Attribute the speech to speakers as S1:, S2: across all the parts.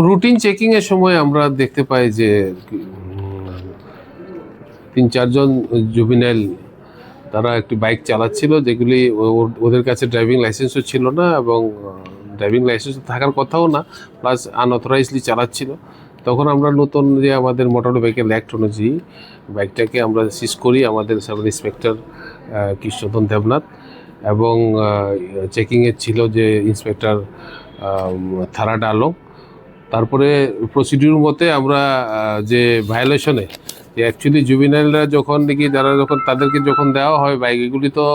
S1: Routine চেকিংয়ের সময় আমরা দেখতে পাই যে 3-4 জন জুবিনাইল তারা একটি বাইক চালাচ্ছিল, যেগুলি ওদের কাছে ড্রাইভিং লাইসেন্সও ছিল না, এবং ড্রাইভিং লাইসেন্স থাকার কথাও না, প্লাস আনঅথরাইজলি চালাচ্ছিল। তখন আমরা নতুন যে আমাদের মোটর ভেহিকেল অ্যাক্ট অনুযায়ী বাইকটাকে আমরা সিজ করি, আমাদের সাব ইন্সপেক্টর কৃষ্ণধন দেবনাথ, এবং চেকিংয়ের ছিল যে ইন্সপেক্টর থারা ডালো। তারপরে প্রসিডিউর মতে আমরা যে ভায়োলেশনে যে অ্যাকচুয়ালি জুবিনাইলরা যখন দেখি যারা যখন তাদেরকে যখন দেওয়া হয় বাইক, এগুলি তো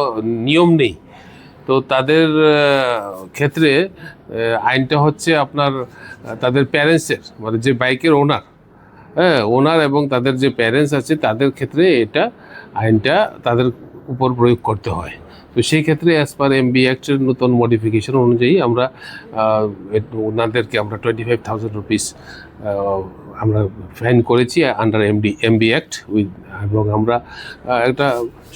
S1: নিয়ম নেই, তো তাদের ক্ষেত্রে আইনটা হচ্ছে আপনার তাদের প্যারেন্টসের, মানে যে বাইকের ওনার, ওনার এবং তাদের যে প্যারেন্টস আছে তাদের ক্ষেত্রে এটা আইনটা তাদের উপর প্রয়োগ করতে হয়। তো সেই ক্ষেত্রে অ্যাজ পার এমবি অ্যাক্টের নতুন মডিফিকেশন অনুযায়ী আমরা ওনাদেরকে আমরা 25,000 রুপিস আমরা ফাইন করেছি আন্ডার এমবি অ্যাক্ট এবং আমরা একটা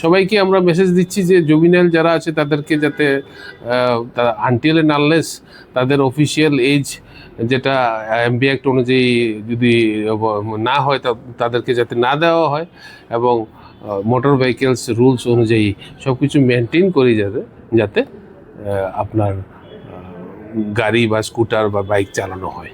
S1: সবাইকে আমরা মেসেজ দিচ্ছি যে জুবিনাইল যারা আছে তাদেরকে যাতে আনটিল এন্ড আনলেস তাদের অফিসিয়াল এজ যেটা এমবি অ্যাক্ট অনুযায়ী যদি না হয় তাদেরকে যাতে না দেওয়া হয়, এবং মোটর ভেহিকেলস রুলস অনুযায়ী সব কিছু মেনটেন করি যাতে আপনার গাড়ি বা স্কুটার বা বাইক চালানো হয়।